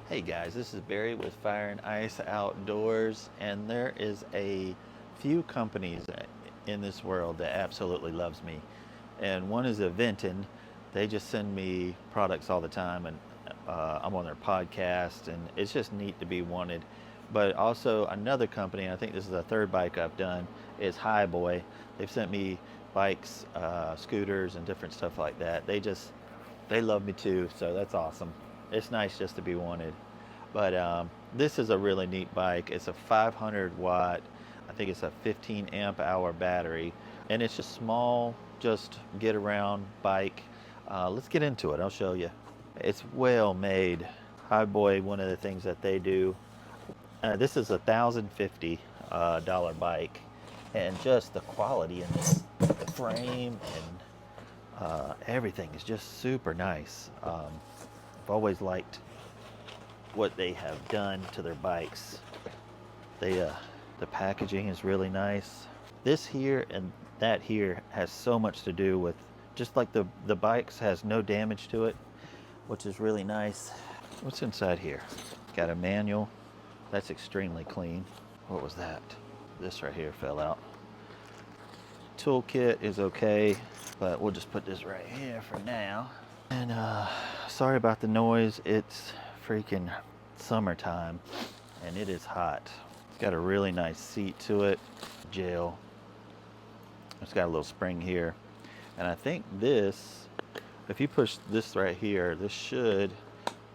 Hey guys, this is Barry with FaO&x Outdoors, and there is a few companies in this world that absolutely loves me. And one is Aventon. They just send me products all the time, and I'm on their podcast, and it's just neat to be wanted. But also another company, I think this is the third bike I've done, is HiBoy. They've sent me bikes, scooters, and different stuff like that. They love me too, so that's awesome. It's nice just to be wanted. But this is a really neat bike. It's a 500 watt, I think it's a 15 amp hour battery, and it's a small, just get around bike. Let's get into it, I'll show you. It's well made. HiBoy, one of the things that they do, this is a $1,050 bike, and just the quality in the frame and everything is just super nice. I've always liked what they have done to their bikes. The packaging is really nice. This here and that here has so much to do with just like the bikes has no damage to it, which is really nice. What's inside here? Got a manual. That's extremely clean. What was that? This right here fell out. Toolkit is okay, but we'll just put this right here for now. And sorry about the noise. It's freaking summertime and it is hot. It's got a really nice seat to it. Gel. It's got a little spring here. And I think this, if you push this right here, this should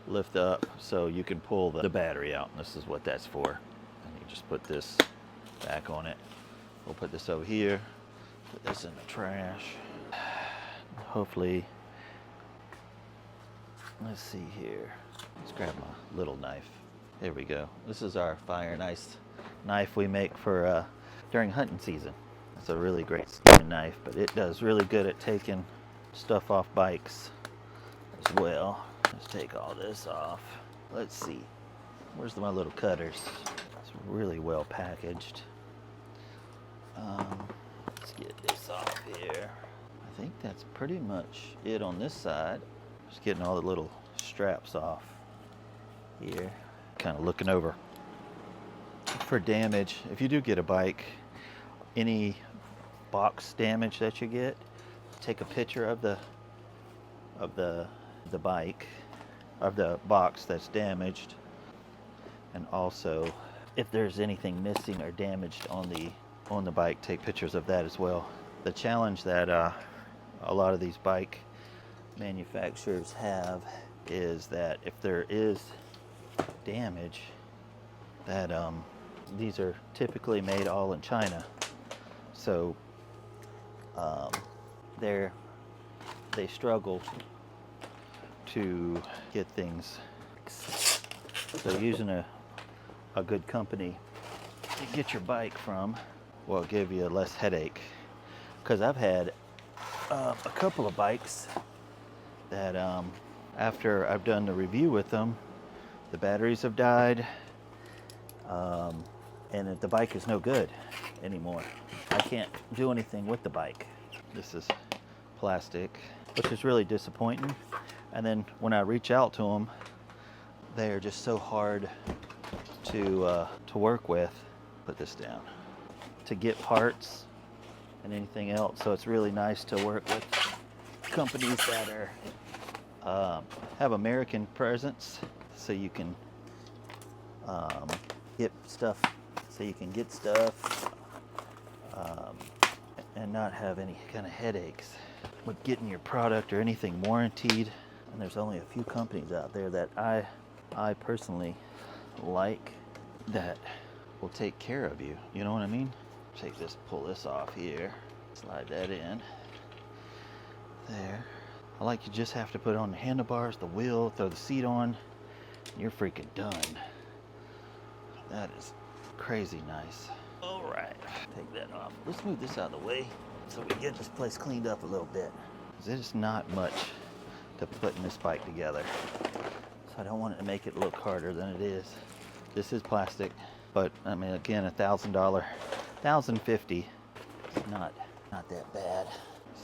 lift up so you can pull the battery out. And this is what that's for. And you just put this back on it. We'll put this over here. Put this in the trash. Hopefully, let's see here. Let's grab my little knife. There we go. This is our FaO&x knife we make for during hunting season. It's a really great skinning knife, but it does really good at taking stuff off bikes as well. Let's take all this off. Let's see. Where's my little cutters? It's really well packaged. Let's get this off here. I think that's pretty much it on this side. Just getting all the little straps off here. Kind of looking over for damage. If you do get a bike, any box damage that you get, take a picture of the bike, of the box that's damaged, and also if there's anything missing or damaged on the bike, take pictures of that as well. The challenge that a lot of these bike manufacturers have is that if there is damage, that these are typically made all in China, so they struggle to get things fixed. So using a good company to get your bike from will give you less headache, because I've had a couple of bikes that after I've done the review with them, the batteries have died, and the bike is no good anymore. I can't do anything with the bike. This is plastic, which is really disappointing. And then when I reach out to them, they are just so hard to work with. Put this down. To get parts and anything else. So it's really nice to work with companies that are have American presence, so you can get stuff, and not have any kind of headaches with getting your product or anything warranted. And there's only a few companies out there that I personally like that will take care of you. You know what I mean? Take this, pull this off here, slide that in there. I like you just have to put on the handlebars, the wheel, throw the seat on, and you're freaking done. That is crazy nice. All right, take that off. Let's move this out of the way so we get this place cleaned up a little bit. There's not much to put in this bike together, so I don't want it to make it look harder than it is. This is plastic, but I mean, again, $1,000, $1,050, it's not that bad.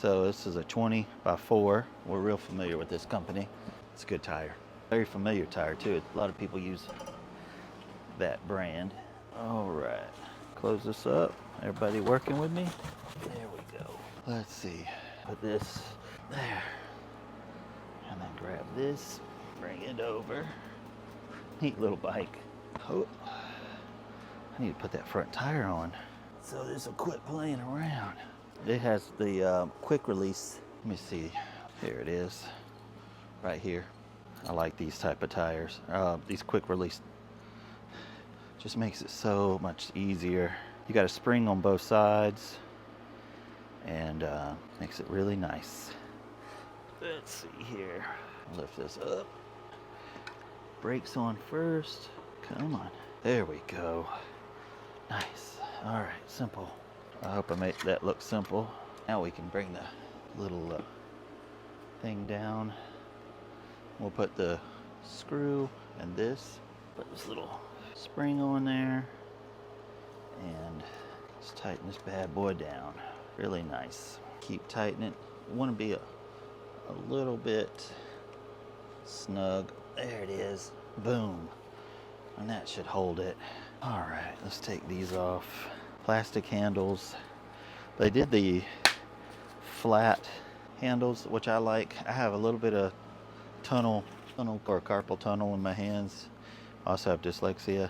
So this is a 20 by 4. We're real familiar with this company. It's a good tire. Very familiar tire too. A lot of people use that brand. All right, close this up. Everybody working with me? There we go. Let's see, put this there. And then grab this, bring it over. Neat little bike. Oh, I need to put that front tire on so this will quit playing around. It has the quick release. Let me see, here it is, right here. I like these type of tires. These quick release just makes it so much easier. You got a spring on both sides and makes it really nice. Let's see here. Lift this up. Brakes on first. Come on. There we go. Nice. All right, simple. I hope I made that look simple. Now we can bring the little thing down. We'll put the screw and this. Put this little spring on there. And just tighten this bad boy down. Really nice. Keep tightening it. You want to be a little bit snug. There it is. Boom. And that should hold it. All right, let's take these off. Plastic handles. They did the flat handles, which I like. I have a little bit of tunnel or carpal tunnel in my hands. I also have dyslexia.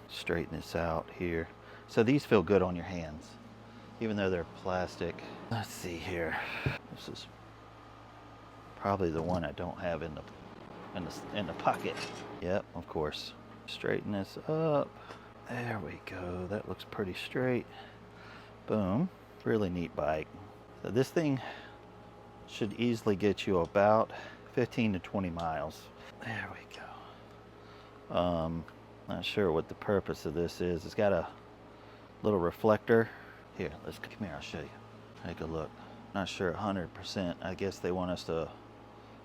Straighten this out here. So these feel good on your hands, even though they're plastic. Let's see here. This is probably the one I don't have in the pocket. Yep, of course. Straighten this up. There we go. That looks pretty straight. Boom. Really neat bike. So this thing should easily get you about 15 to 20 miles. There we go. Not sure what the purpose of this is. It's got a little reflector. Here, come here, I'll show you. Take a look. Not sure 100%. I guess they want us to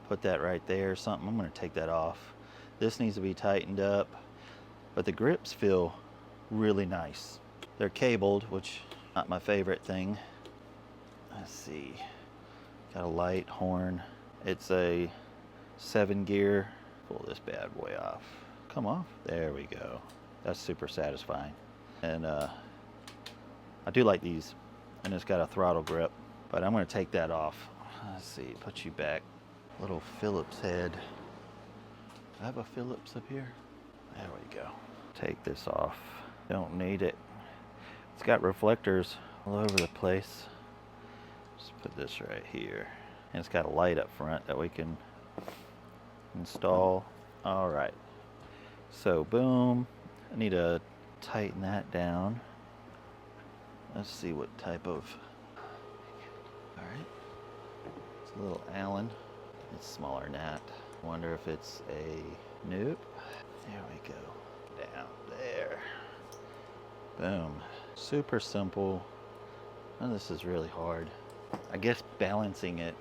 put that right there or something. I'm going to take that off. This needs to be tightened up, but the grips feel really nice. They're cabled, which not my favorite thing. Let's see. Got a light horn. It's a 7-gear. Pull this bad boy off. Come off. There we go. That's super satisfying. And I do like these. And it's got a throttle grip, but I'm going to take that off. Let's see. Put you back. Little Phillips head. Do I have a Phillips up here? There we go. Take this off. Don't need it. It's got reflectors all over the place. Just put this right here. And it's got a light up front that we can install. All right. So boom. I need to tighten that down. Let's see what type of. All right. It's a little Allen. It's smaller than that. Wonder if it's a nope. There we go. Down there. Boom. Super simple. And this is really hard. I guess balancing it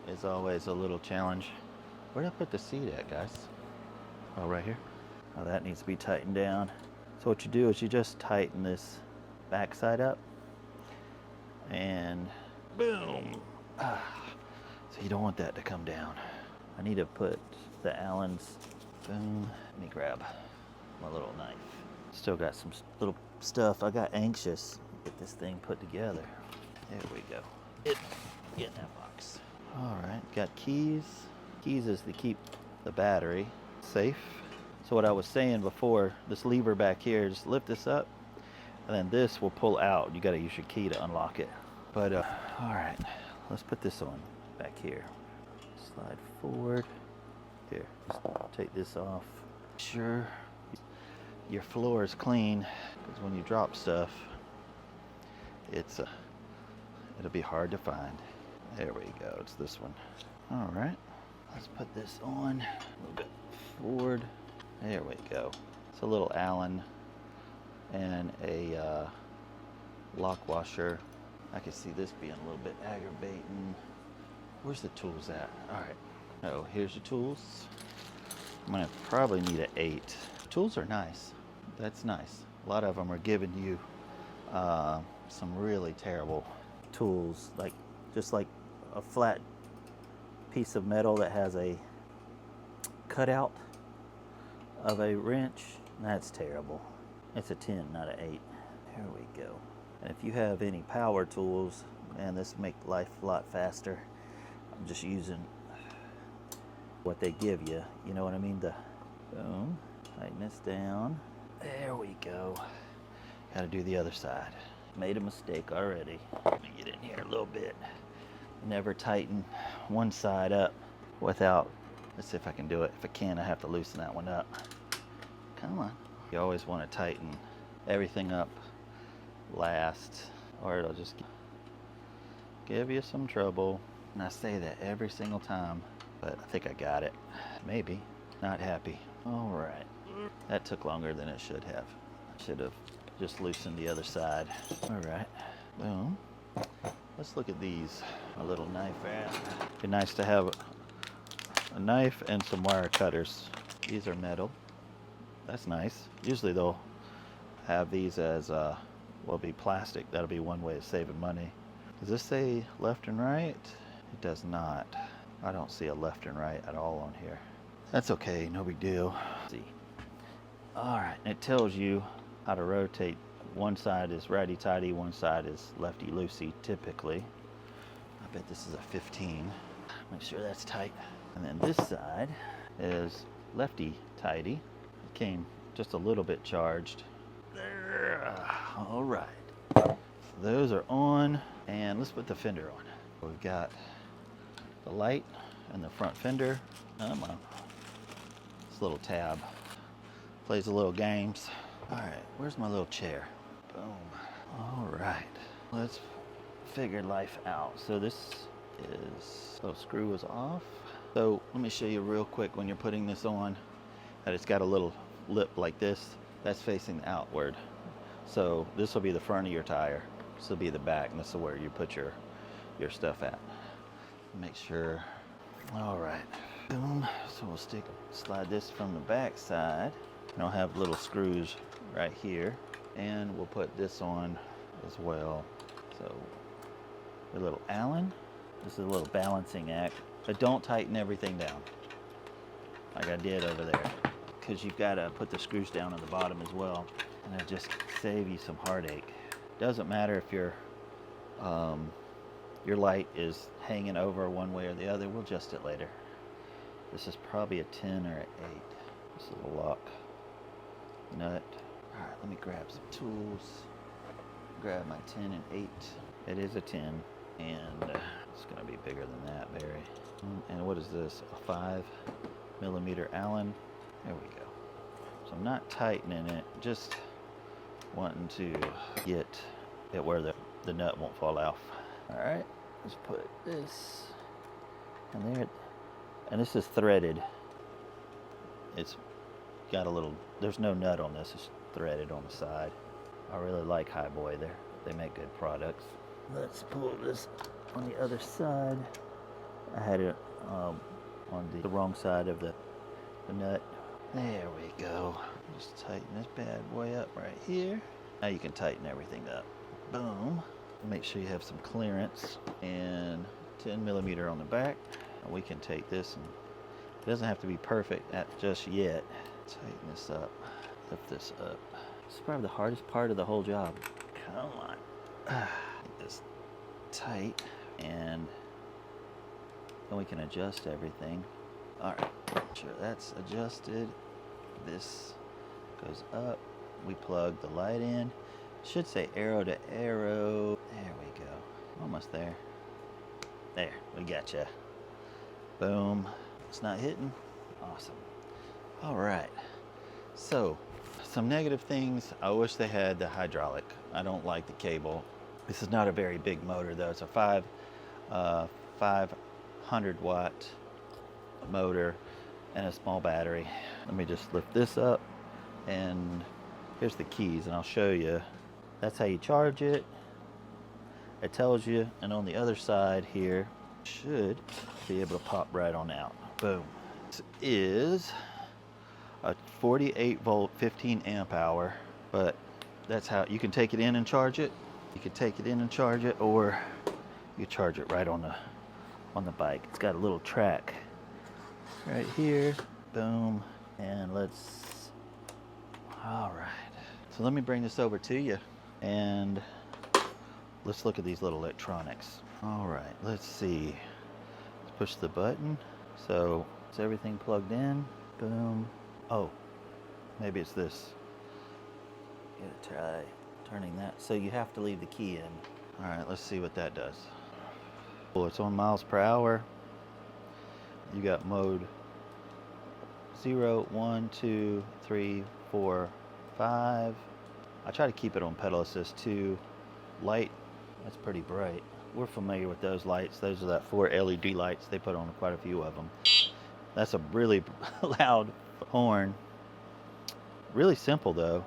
is always a little challenge. Where'd I put the seat at, guys? Oh, right here. Oh, that needs to be tightened down. So what you do is you just tighten this backside up and boom. So you don't want that to come down. I need to put the Allens. Boom. Let me grab my little knife. Still got some little stuff. I got anxious to get this thing put together. There we go. Get in that box. All right, got keys. Keys is to keep the battery safe. So what I was saying before, this lever back here, just lift this up, and then this will pull out. You gotta use your key to unlock it. But all right, let's put this on back here. Slide forward. Here, just take this off. Sure your floor is clean, because when you drop stuff, it'll be hard to find. There we go, it's this one. All right, let's put this on a little bit forward. There we go. It's a little Allen and a lock washer. I can see this being a little bit aggravating. Where's the tools at? All right. Oh, here's the tools. I'm gonna probably need an 8. Tools are nice. That's nice. A lot of them are giving you some really terrible tools, like just like a flat piece of metal that has a cutout of a wrench. That's terrible. It's a 10, not an 8. There we go. And if you have any power tools, man, this will make life a lot faster. I'm just using what they give you. You know what I mean? Boom. Tighten this down. There we go. Got to do the other side. Made a mistake already. Let me get in here a little bit. Never tighten one side up without, let's see if I can do it. If I can, I have to loosen that one up. Come on. You always want to tighten everything up last, or it'll just give you some trouble. And I say that every single time, but I think I got it. Maybe. Not happy. All right. That took longer than it should have. I should have just loosened the other side. All right. Boom. Let's look at these. A little knife. Be nice to have a knife and some wire cutters. These are metal. That's nice. Usually they'll have these as will be plastic. That'll be one way of saving money. Does this say left and right? It does not. I don't see a left and right at all on here. That's okay, no big deal. Let's see. All right, and it tells you how to rotate. One side is righty-tighty, one side is lefty-loosey, typically. I bet this is a 15. Make sure that's tight. And then this side is lefty-tighty. It came just a little bit charged. There. All right. So those are on, and let's put the fender on. We've got the light and the front fender. Come on. This little tab plays a little games. All right, where's my little chair? Boom. All right, let's figure life out. So this is, oh, screw is off. So let me show you real quick when you're putting this on that it's got a little lip like this. That's facing outward. So this will be the front of your tire. This will be the back, and this is where you put your stuff at. Make sure. All right. Boom. So we'll slide this from the back side. And I'll have little screws right here, and we'll put this on as well. So a little Allen. This is a little balancing act, but don't tighten everything down like I did over there, because you've got to put the screws down on the bottom as well, and it'll just save you some heartache. Doesn't matter if your light is hanging over one way or the other. We'll adjust it later. This is probably a 10 or an 8. This is a lock nut. All right, let me grab some tools. Grab my 10 and 8. It is a 10, and it's gonna be bigger than that, Barry. And what is this? A 5mm Allen. There we go. So I'm not tightening it, just wanting to get it where the nut won't fall off. All right, let's put this in there. And this is threaded. It's got a little, there's no nut on this, it's threaded on the side. I really like HiBoy. They make good products. Let's pull this on the other side. I had it on the wrong side of the nut. There we go. Just tighten this bad boy up right here. Now you can tighten everything up. Boom. Make sure you have some clearance, and 10mm on the back. And we can take this, and it doesn't have to be perfect just yet. Tighten this up, lift this up. This is probably the hardest part of the whole job. Come on. Get this tight, and then we can adjust everything. All right, sure that's adjusted. This goes up. We plug the light in. Should say arrow to arrow. There we go. Almost there. There, we got you. Boom. It's not hitting. Awesome. All right. So, some negative things. I wish they had the hydraulic. I don't like the cable. This is not a very big motor though. It's a 500 watt motor and a small battery. Let me just lift this up, and here's the keys, and I'll show you. That's how you charge it. It tells you, and on the other side here, should be able to pop right on out. Boom. This is a 48 volt, 15 amp hour, but that's how you can take it in and charge it. You can take it in and charge it, or you charge it right on on the bike. It's got a little track right here. Boom. And all right. So let me bring this over to you and let's look at these little electronics. All right, let's see. Let's push the button. So is everything plugged in? Boom. Oh, maybe it's this. Gotta try turning that. So you have to leave the key in. All right, let's see what that does. Well, it's on miles per hour. You got mode 0, 1, 2, 3, 4, 5. I try to keep it on pedal assist 2. Light, that's pretty bright. We're familiar with those lights. Those are that 4 LED lights. They put on quite a few of them. That's a really loud horn. Really simple though.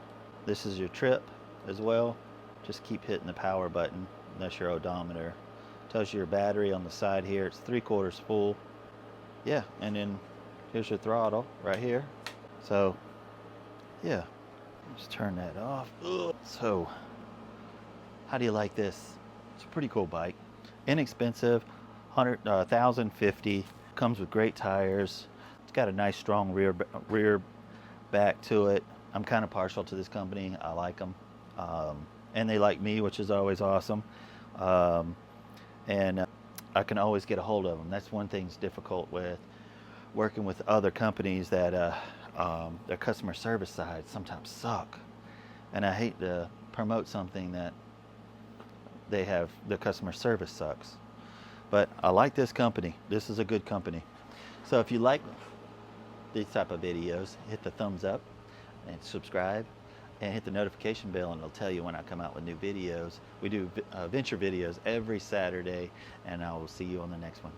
This is your trip as well. Just keep hitting the power button. That's your odometer. Tells you your battery on the side here. It's 3/4 full. Yeah, and then here's your throttle right here. So, yeah, just turn that off. Ugh. So, how do you like this? It's a pretty cool bike. Inexpensive, 1,050. Comes with great tires. It's got a nice strong rear back to it. I'm kind of partial to this company. I like them. And they like me, which is always awesome. And I can always get a hold of them. That's one thing that's difficult with working with other companies, that their customer service side sometimes suck. And I hate to promote something that they have, the customer service sucks. But I like this company. This is a good company. So if you like these type of videos, hit the thumbs up and subscribe and hit the notification bell, and it'll tell you when I come out with new videos. We do venture videos every Saturday, and I will see you on the next one.